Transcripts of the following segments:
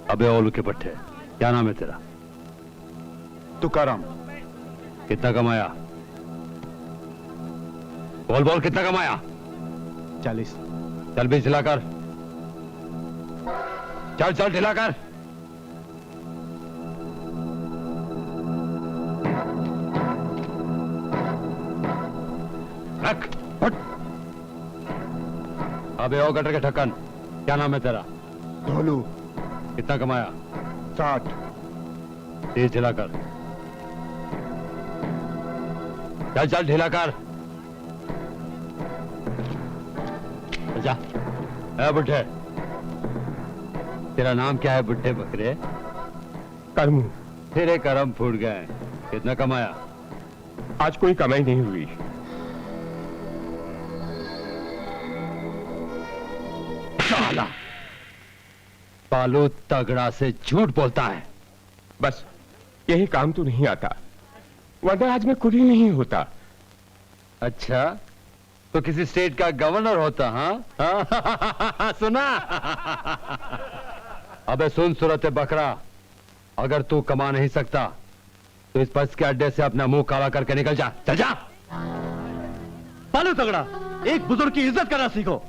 अबे ओलू के पट्टे, क्या नाम है तेरा? तुकाराम। कितना कमाया? बोल बोल, कितना कमाया? 40। चल भी ढिलाकर, चल चल ढिलाकर। रख फट। अबे ओ गटर के ढक्कन, क्या नाम है तेरा? धोलू। कितना कमाया? 60। तेज ढिलाकर, चल चल ढिलाकर। जा। ए बुढ़े, तेरा नाम क्या है बुढ़े बकरे? कर्मू। तेरे कर्म फूट गए। कितना कमाया? आज कोई कमाई नहीं हुई। साला पालू तगड़ा से झूठ बोलता है। बस यही काम तो नहीं आता, वरना आज मैं कुली नहीं होता। अच्छा, तो किसी स्टेट का गवर्नर होता? हाँ सुना? अबे सुन सूरत बकरा, अगर तू कमा नहीं सकता तो इस बस के अड्डे से अपना मुंह काला करके निकल जा। चल जा। पालू तगड़ा, एक बुजुर्ग की इज्जत करना सीखो।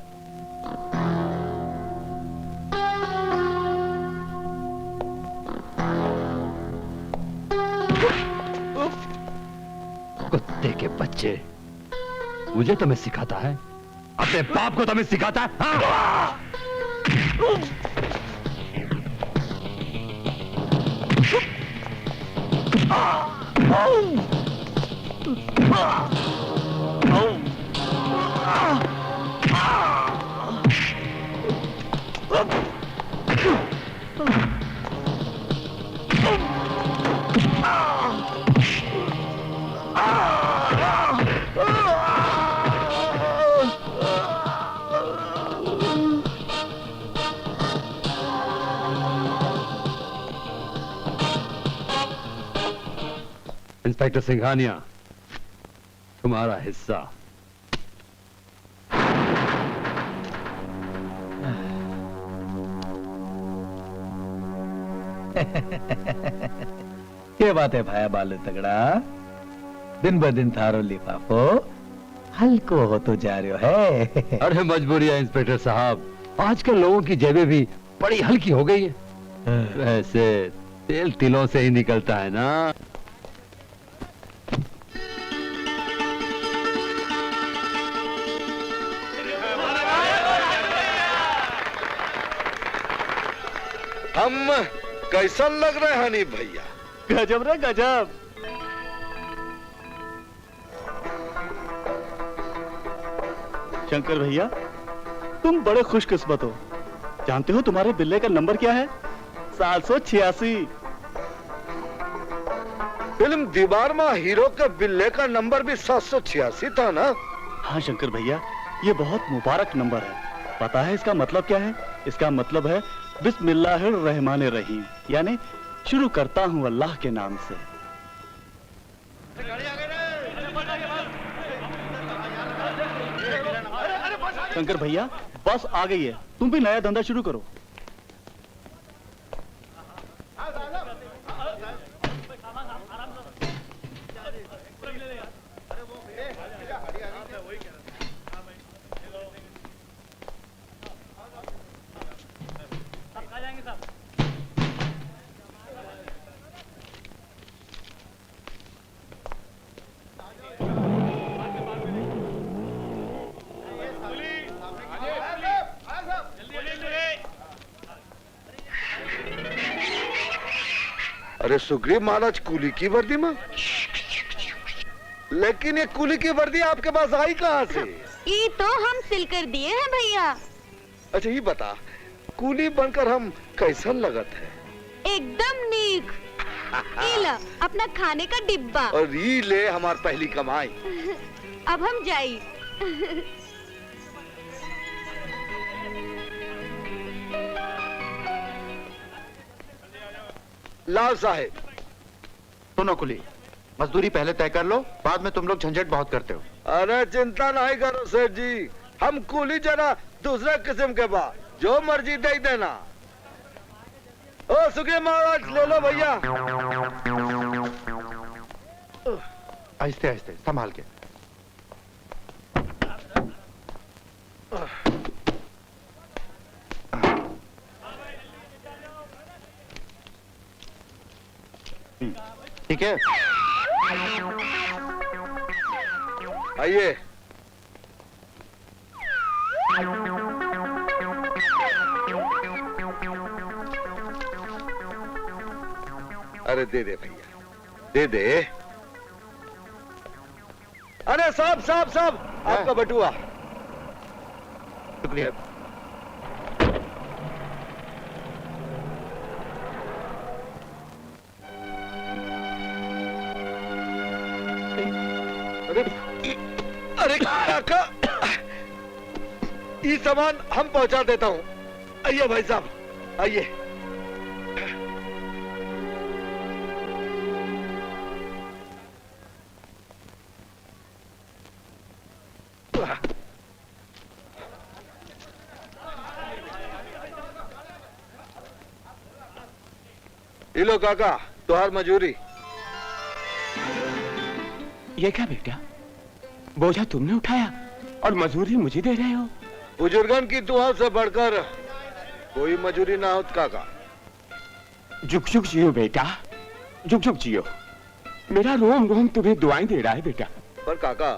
कुत्ते के बच्चे, मुझे तुम्हें सिखाता है? अपने बाप को तुम्हें सिखाता है? हाँ? इंस्पेक्टर सिंघानिया, तुम्हारा हिस्सा। क्या बात है भाया बालू तगड़ा, दिन ब दिन थारो लिफाफो हल्को हो तो जा रहे हो है। अरे मजबूरी है इंस्पेक्टर साहब, आजकल लोगों की जेबें भी बड़ी हल्की हो गई है। वैसे तेल तिलों से ही निकलता है ना। हम कैसा लग रहे हैं हनी भैया? गजब रे गजब। शंकर भैया, तुम बड़े खुशकिस्मत हो। जानते हो तुम्हारे बिल्ले का नंबर क्या है? 786। फिल्म दीवार में हीरो के बिल्ले का नंबर भी 786 था ना? हाँ शंकर भैया, ये बहुत मुबारक नंबर है। पता है इसका मतलब क्या है? इसका मतलब है बिस्मिल्लाहिर्रहमानिर्रहीम, यानी शुरू करता हूं अल्लाह के नाम से। शंकर भैया, बस आ गई है, तुम भी नया धंधा शुरू करो। अरे सुग्रीव महाराज, कुली की वर्दी में? लेकिन ये कुली की वर्दी आपके पास आई कहाँ से? ये तो हम सिल कर दिए हैं भैया। अच्छा ये बता, कुली बनकर हम कैसा लगत है? एकदम नीक। ये ला अपना खाने का डिब्बा। और ये ले हमार पहली कमाई। अब हम जाई। लाल साहेब। सुनो कुली, मजदूरी पहले तय कर लो, बाद में तुम लोग झंझट बहुत करते हो। अरे चिंता नहीं करो सेठ जी, हम कूली जरा दूसरे किस्म के बा, जो मर्जी दे देना। ओ सुखी महाराज ले लो भैया। आहिस्ते आहिस्ते संभाल के। ठीक है, आइए। अरे दे दे भैया, दे दे। अरे साहब साहब साहब, आपका बटुआ। शुक्रिया। अरे काका, ये सामान हम पहुंचा देता हूँ। आइए भाई साहब, आइए। ये लो काका, तुहार मजूरी। ये क्या बेटा, बोझा तुमने उठाया और मजूरी मुझे दे रहे हो? बुजुर्गन की दुआ से बढ़कर कोई मजूरी ना होत काका। जुग जुग जियो बेटा, जुग जुग जियो। मेरा रोम रोम तुम्हें दुआएं दे रहा है बेटा। पर काका,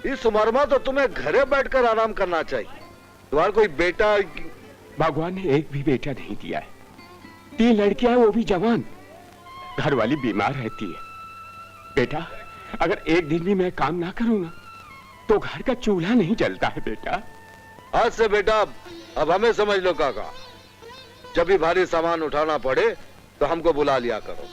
इस उम्र में तो तुम्हें घरे बैठकर आराम करना चाहिए। तुम्हारा कोई बेटा? भगवान ने एक भी बेटा नहीं दिया है। 3 लड़कियां हैं, वो भी जवान। घर वाली बीमार रहती है। बेटा, अगर एक दिन भी मैं काम ना करूंगा तो घर का चूल्हा नहीं जलता है बेटा। आज से बेटा अब हमें समझ लो काका, जब भी भारी सामान उठाना पड़े तो हमको बुला लिया करो।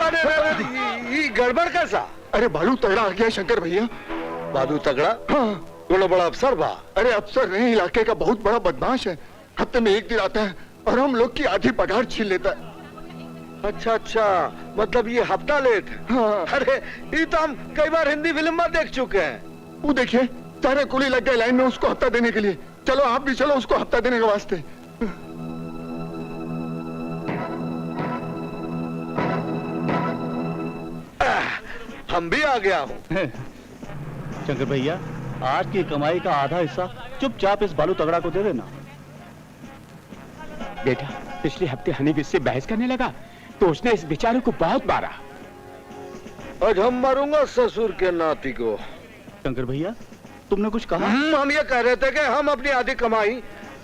अरे ये गड़बड़ कैसा? अरे बालू तगड़ा आ गया शंकर भैया। बालू तगड़ा? हाँ। थोड़ा बड़ा अफसर बा। अरे अफसर नहीं, इलाके का बहुत बड़ा बदमाश है। हफ्ते में एक दिन आता है और हम लोग की आधी पगार छीन लेता है। अच्छा अच्छा, मतलब ये हफ्ता लेट है। हाँ। अरे ये तो हम कई बार हिंदी फिल्म में देख चुके हैं। वो देखिए, सारे कुली लग गए लाइन में उसको हफ्ता देने के लिए। चलो आप भी चलो उसको हफ्ता देने के वास्ते। हम भी आ गया हूँ। शंकर भैया, आज की कमाई का आधा हिस्सा चुपचाप इस बालू तगड़ा को दे देना। बेटा, पिछले हफ्ते हनीफ इससे बहस करने लगा तो उसने इस बेचारे को बहुत मारा। आज हम मारूंगा ससुर के नाती को। शंकर भैया, तुमने कुछ कहा? हम ये कह रहे थे कि हम अपनी आधी कमाई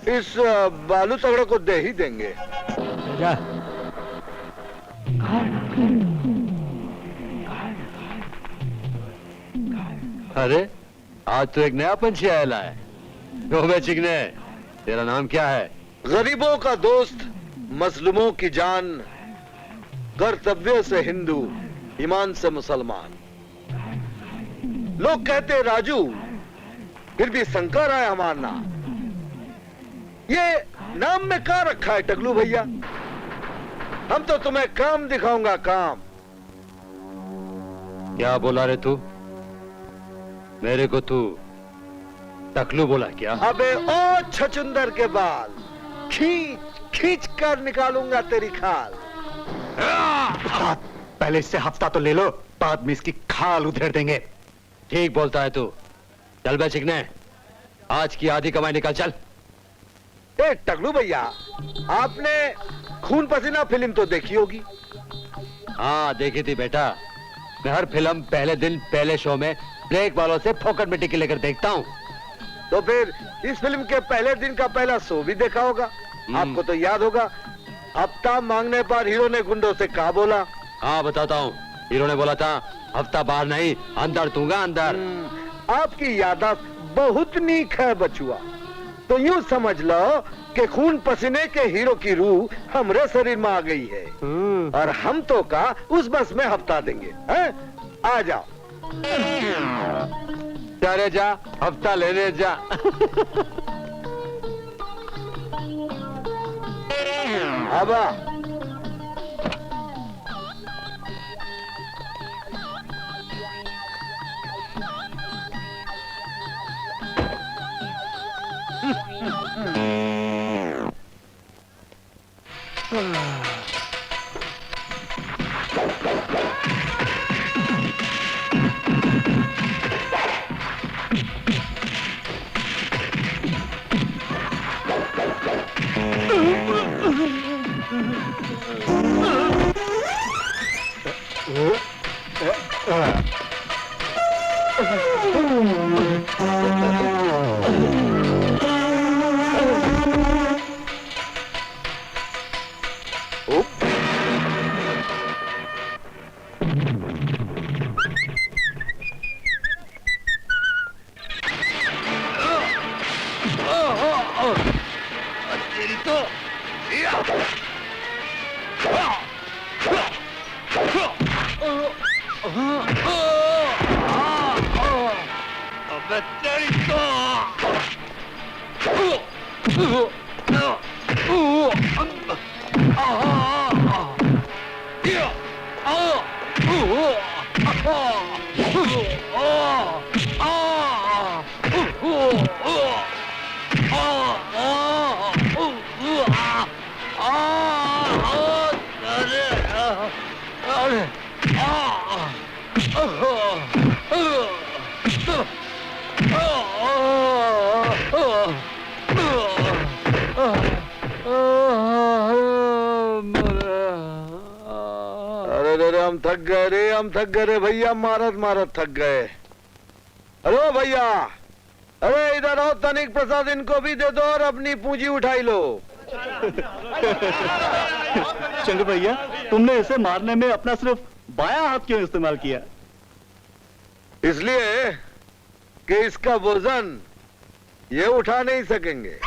इस बालू तगड़े को दे ही देंगे। अरे आज तो एक नया पंछी आया है। तो बे चिकने, तेरा नाम क्या है? गरीबों का दोस्त, मजलूमों की जान, कर्तव्य से हिंदू, ईमान से मुसलमान। लोग कहते राजू, फिर भी शंकर है हमारा नाम। ये नाम में क्या रखा है टकलू भैया? हम तो तुम्हें काम दिखाऊंगा, काम। क्या बोला रे तू? मेरे को तू टकलू बोला क्या? अबे ओ छचुंदर के बाल, खींच खींच कर निकालूंगा तेरी खाल। पहले इससे हफ्ता तो ले लो, बाद में इसकी खाल उधेड़ देंगे। ठीक बोलता है तू। चल बे चिकने, आज की आधी कमाई निकाल चल। ए टकलू भैया, आपने खून पसीना फिल्म तो देखी होगी। हाँ देखी थी बेटा। मैं हर फिल्म पहले दिन पहले शो में ब्रेक वालों से फोकट में टिकट लेकर देखता हूँ। तो फिर इस फिल्म के पहले दिन का पहला शो भी देखा होगा। आपको तो याद होगा, हफ्ता मांगने पर हीरो ने गुंडों से कहा बोला। हाँ बताता हूँ। हीरो ने बोला था हफ्ता बाहर नहीं, अंदर दूंगा अंदर। आपकी याददाश्त बहुत नीक है बचुआ। तो यूं समझ लो कि खून पसीने के हीरो की रूह हमरे शरीर में आ गई है और हम तो का उस बस में हफ्ता देंगे, हैं? आ जाओ। जा रे जा, हफ्ता लेने जा। अब आ। हम थक गए रे भैया, मारत मारत थक गए। अरे भैया, अरे इधर आओ, तनिक प्रसाद इनको भी दे दो और अपनी पूंजी उठाई लो। चंद्र भैया, तुमने इसे मारने में अपना सिर्फ बायां हाथ क्यों इस्तेमाल किया? इसलिए कि इसका वजन ये उठा नहीं सकेंगे।